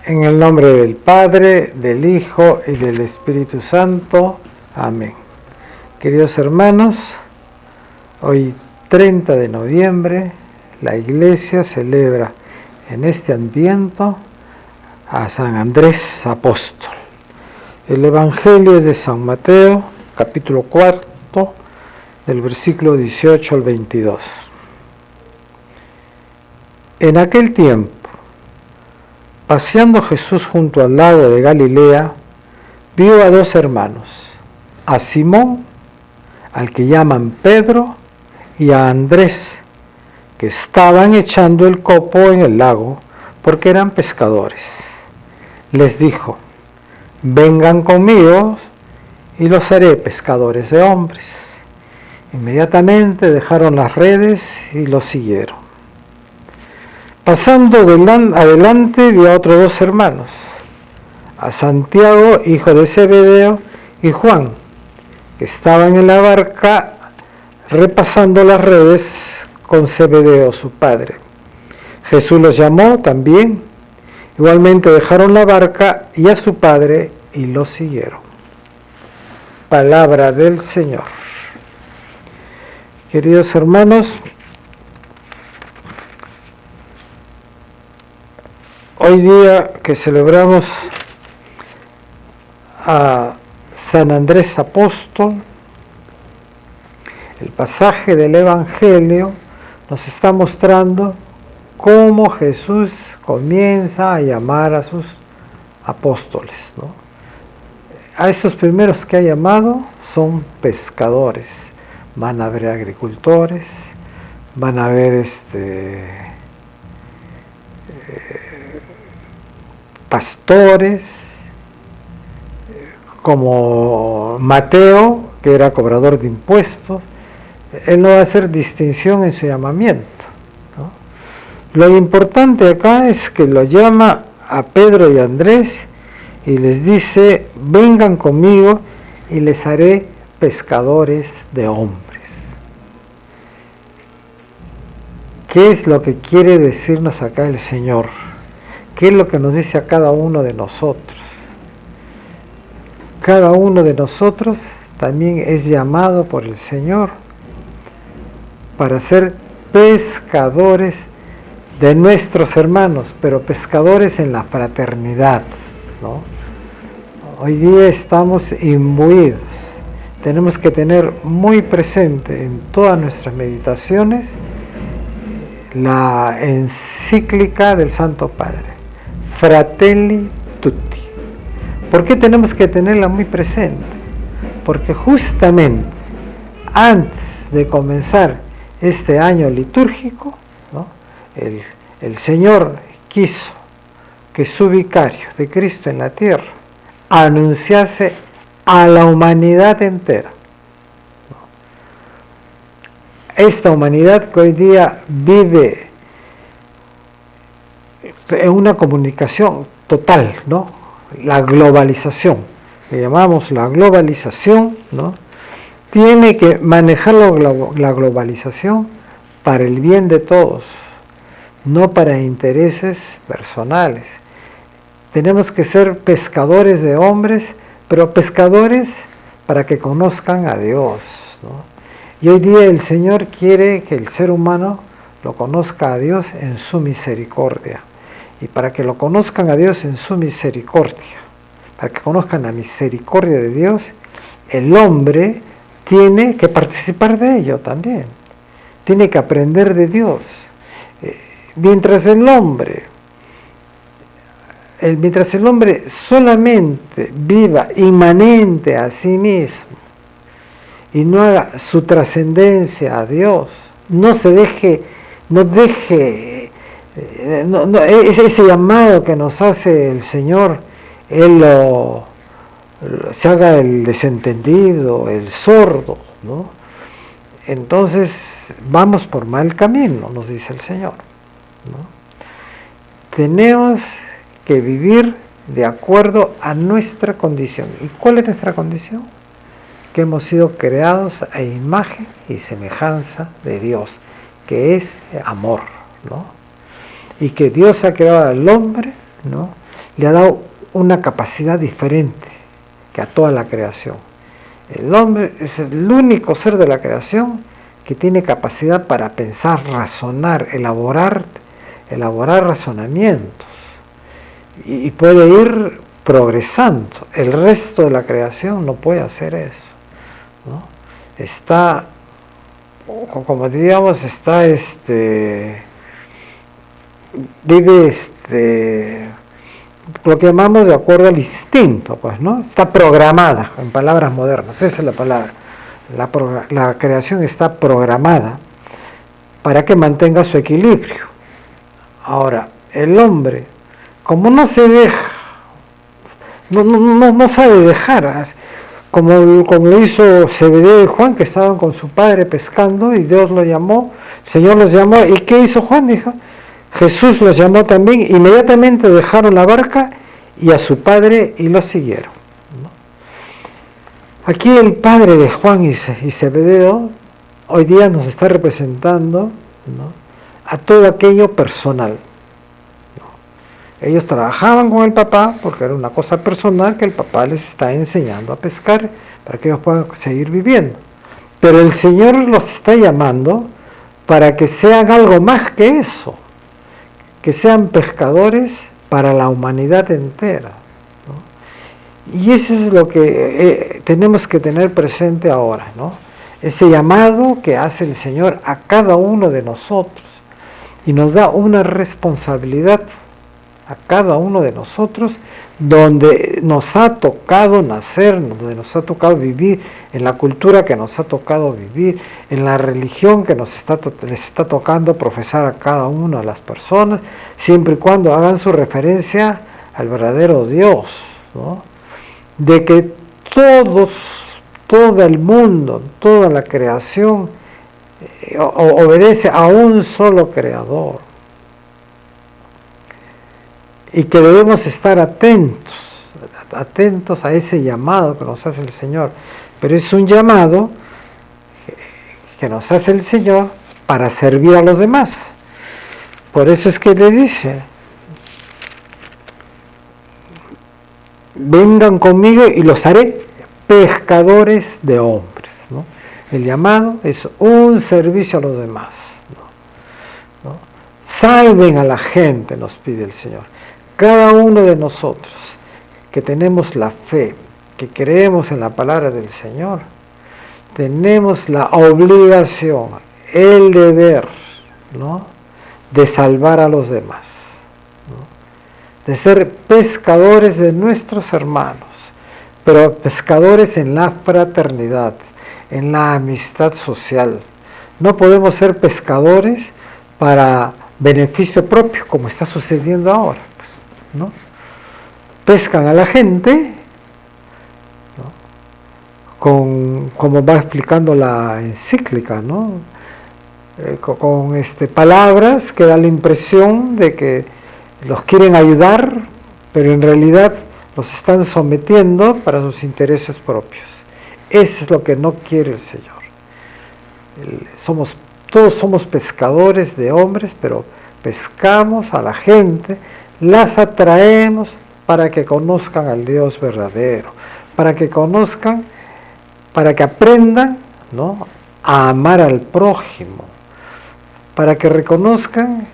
En el nombre del Padre, del Hijo y del Espíritu Santo. Amén. Queridos hermanos, hoy 30 de noviembre la Iglesia celebra en este Adviento a San Andrés Apóstol. El Evangelio es de San Mateo, capítulo 4, del versículo 18 al 22. En aquel tiempo, paseando Jesús junto al lago de Galilea, vio a dos hermanos, a Simón, al que llaman Pedro, y a Andrés, que estaban echando el copo en el lago, porque eran pescadores. Les dijo: vengan conmigo y los haré pescadores de hombres. Inmediatamente dejaron las redes y los siguieron. Pasando adelante vio a otros dos hermanos, a Santiago, hijo de Zebedeo, y Juan, que estaban en la barca repasando las redes con Zebedeo, su padre. Jesús los llamó también. Igualmente dejaron la barca y a su padre y los siguieron. Palabra del Señor. Queridos hermanos, hoy día que celebramos a San Andrés Apóstol, el pasaje del Evangelio nos está mostrando cómo Jesús comienza a llamar a sus apóstoles, ¿no? A estos primeros que ha llamado son pescadores. Van a haber agricultores, van a haber pastores, como Mateo, que era cobrador de impuestos. Él no va a hacer distinción en su llamamiento, ¿no? Lo importante acá es que lo llama a Pedro y a Andrés y les dice: vengan conmigo y les haré pescadores de hombres. ¿Qué es lo que quiere decirnos acá el Señor? ¿Qué es lo que nos dice a cada uno de nosotros? Cada uno de nosotros también es llamado por el Señor para ser pescadores de nuestros hermanos, pero pescadores en la fraternidad, ¿no? Hoy día estamos imbuidos. Tenemos que tener muy presente en todas nuestras meditaciones la encíclica del Santo Padre, Fratelli Tutti. ¿Por qué tenemos que tenerla muy presente? Porque justamente antes de comenzar este año litúrgico, ¿no?, el Señor quiso que su vicario de Cristo en la tierra anunciase a la humanidad entera. Esta humanidad que hoy día vive en una comunicación total, ¿no? La globalización, que llamamos la globalización, ¿no? Tiene que manejar la globalización para el bien de todos, no para intereses personales. Tenemos que ser pescadores de hombres, pero pescadores para que conozcan a Dios, ¿no? Y hoy día el Señor quiere que el ser humano lo conozca a Dios en su misericordia. Y para que lo conozcan a Dios en su misericordia, para que conozcan la misericordia de Dios, el hombre tiene que participar de ello también. Tiene que aprender de Dios. Mientras el hombre solamente viva inmanente a sí mismo y no haga su trascendencia a Dios, ese llamado que nos hace el Señor, Él se haga el desentendido, el sordo, ¿no? Entonces vamos por mal camino, nos dice el Señor, ¿no? Tenemos que vivir de acuerdo a nuestra condición. ¿Y cuál es nuestra condición? Que hemos sido creados a imagen y semejanza de Dios, que es amor, ¿no? Y que Dios ha creado al hombre, ¿no?, le ha dado una capacidad diferente que a toda la creación. El hombre es el único ser de la creación que tiene capacidad para pensar, razonar, elaborar razonamientos y puede ir progresando. El resto de la creación no puede hacer eso, ¿no? Está, como diríamos, vive lo que llamamos de acuerdo al instinto, pues, ¿no? Está programada, en palabras modernas, esa es la palabra. La creación está programada para que mantenga su equilibrio. Ahora, el hombre, como no se deja, no sabe dejar, como lo hizo Zebedeo y Juan, que estaban con su padre pescando y Dios los llamó, el Señor los llamó, ¿y qué hizo Juan? Dijo, Jesús los llamó también, inmediatamente dejaron la barca y a su padre y lo siguieron, ¿no? Aquí el padre de Juan y Zebedeo hoy día nos está representando, ¿no?, a todo aquello personal, ¿no? Ellos trabajaban con el papá porque era una cosa personal que el papá les está enseñando a pescar para que ellos puedan seguir viviendo. Pero el Señor los está llamando para que sean algo más que eso, que sean pescadores para la humanidad entera, ¿no? Y eso es lo que tenemos que tener presente ahora, ¿no? Ese llamado que hace el Señor a cada uno de nosotros y nos da una responsabilidad a cada uno de nosotros, donde nos ha tocado nacer, donde nos ha tocado vivir, en la cultura que nos ha tocado vivir, en la religión que les está tocando profesar a cada una de las personas, siempre y cuando hagan su referencia al verdadero Dios, ¿no? De que todo el mundo, toda la creación obedece a un solo creador. Y que debemos estar atentos a ese llamado que nos hace el Señor. Pero es un llamado que nos hace el Señor para servir a los demás. Por eso es que le dice, vengan conmigo y los haré pescadores de hombres, ¿no? El llamado es un servicio a los demás, ¿no? Salven a la gente, nos pide el Señor. Cada uno de nosotros que tenemos la fe, que creemos en la palabra del Señor, tenemos la obligación, el deber, ¿no?, de salvar a los demás, ¿no?, de ser pescadores de nuestros hermanos, pero pescadores en la fraternidad, en la amistad social. No podemos ser pescadores para beneficio propio, como está sucediendo ahora, ¿no? Pescan a la gente, ¿no?, como va explicando la encíclica, ¿no?, con palabras que dan la impresión de que los quieren ayudar, pero en realidad los están sometiendo para sus intereses propios. Eso es lo que no quiere el Señor. Todos somos pescadores de hombres, pero pescamos a la gente, las atraemos para que conozcan al Dios verdadero, para que conozcan, para que aprendan, ¿no?, a amar al prójimo, para que reconozcan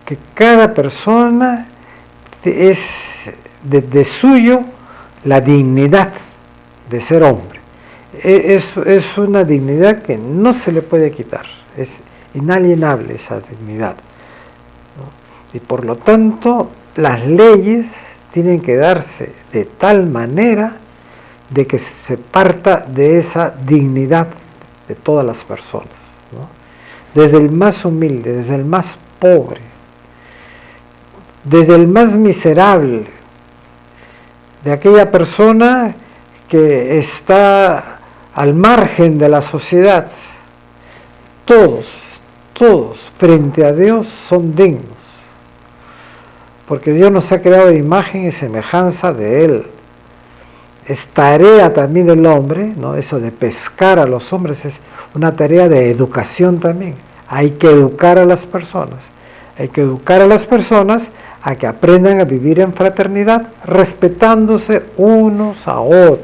que cada persona es de suyo la dignidad de ser hombre. Es una dignidad que no se le puede quitar, es inalienable esa dignidad, ¿no? Y por lo tanto las leyes tienen que darse de tal manera de que se parta de esa dignidad de todas las personas, ¿no?, desde el más humilde, desde el más pobre, desde el más miserable, de aquella persona que está al margen de la sociedad. Todos frente a Dios son dignos, porque Dios nos ha creado de imagen y semejanza de Él. Es tarea también del hombre, ¿no?, eso de pescar a los hombres es una tarea de educación también. Hay que educar a las personas, a que aprendan a vivir en fraternidad, respetándose unos a otros,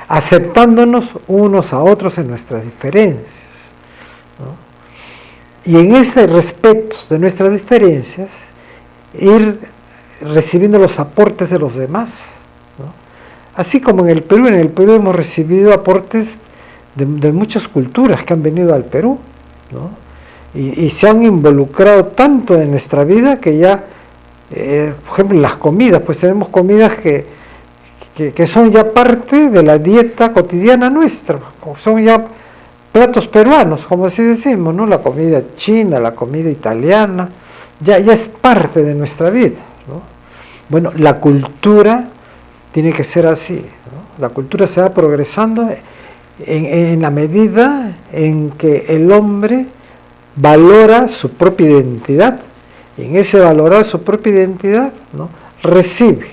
aceptándonos unos a otros en nuestras diferencias, ¿no? Y en ese respeto de nuestras diferencias, ir recibiendo los aportes de los demás, ¿no? Así como en el Perú hemos recibido aportes de muchas culturas que han venido al Perú, ¿no? Y se han involucrado tanto en nuestra vida que ya, por ejemplo, las comidas, pues tenemos comidas que son ya parte de la dieta cotidiana nuestra, son ya platos peruanos, como así decimos, ¿no? La comida china, la comida italiana, ya es parte de nuestra vida, ¿no? Bueno, la cultura tiene que ser así, ¿no? La cultura se va progresando en la medida en que el hombre valora su propia identidad, y en ese valorar su propia identidad, ¿no? recibe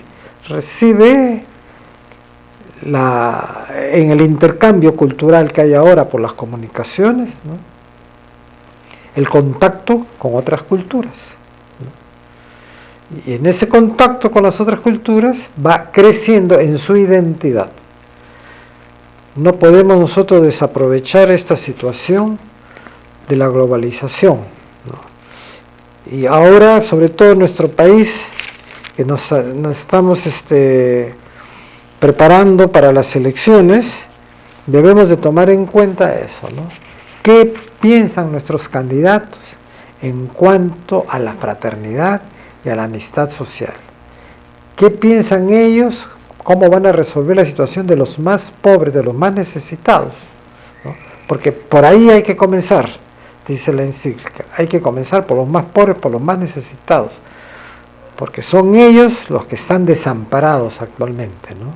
en el intercambio cultural que hay ahora por las comunicaciones, ¿no? el contacto con otras culturas, ¿no? Y en ese contacto con las otras culturas va creciendo en su identidad. No podemos nosotros desaprovechar esta situación de la globalización, ¿no? Y ahora, sobre todo en nuestro país, que nos estamos preparando para las elecciones, debemos de tomar en cuenta eso, ¿no? ¿Qué piensan nuestros candidatos en cuanto a la fraternidad y a la amistad social? ¿Qué piensan ellos? ¿Cómo van a resolver la situación de los más pobres, de los más necesitados, ¿no? Porque por ahí hay que comenzar, dice la encíclica, hay que comenzar por los más pobres, por los más necesitados, porque son ellos los que están desamparados actualmente, ¿no?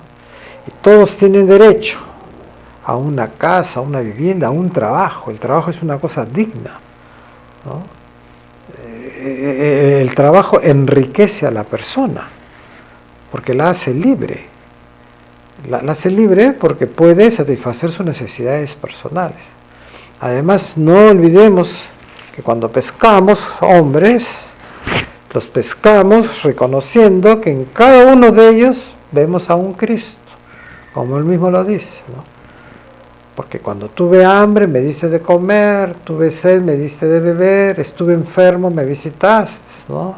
Y todos tienen derecho a una casa, a una vivienda, a un trabajo. El trabajo es una cosa digna, ¿no? El trabajo enriquece a la persona, porque la hace libre. La hace libre porque puede satisfacer sus necesidades personales. Además, no olvidemos que cuando pescamos hombres, los pescamos reconociendo que en cada uno de ellos vemos a un Cristo, como él mismo lo dice, ¿no? Porque cuando tuve hambre me diste de comer, tuve sed me diste de beber, estuve enfermo me visitaste, ¿no?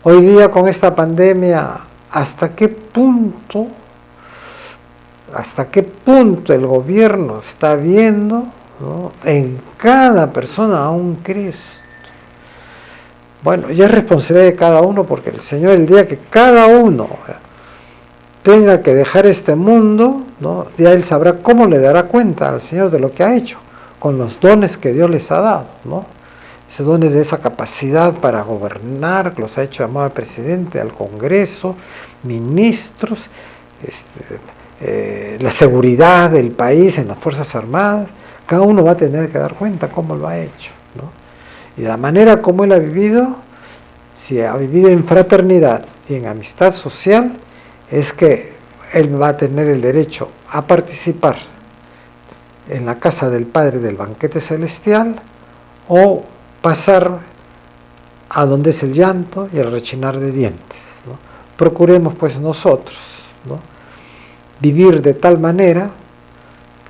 Hoy día con esta pandemia, ¿hasta qué punto el gobierno está viendo, ¿no? en cada persona a un Cristo? Bueno, ya es responsabilidad de cada uno, porque el Señor, el día que cada uno tenga que dejar este mundo, ¿no? ya Él sabrá cómo le dará cuenta al Señor de lo que ha hecho, con los dones que Dios les ha dado, ¿no? Esos dones de esa capacidad para gobernar, que los ha hecho llamar al presidente, al Congreso, ministros, la seguridad del país en las Fuerzas Armadas. Cada uno va a tener que dar cuenta cómo lo ha hecho, ¿no? Y de la manera como él ha vivido, si ha vivido en fraternidad y en amistad social, es que él va a tener el derecho a participar en la casa del Padre del banquete celestial, o pasar a donde es el llanto y el rechinar de dientes, ¿no? Procuremos pues nosotros, ¿no? vivir de tal manera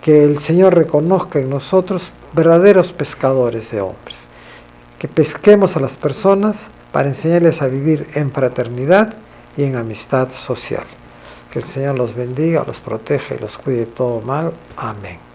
que el Señor reconozca en nosotros verdaderos pescadores de hombres, que pesquemos a las personas para enseñarles a vivir en fraternidad y en amistad social. Que el Señor los bendiga, los proteja y los cuide de todo mal. Amén.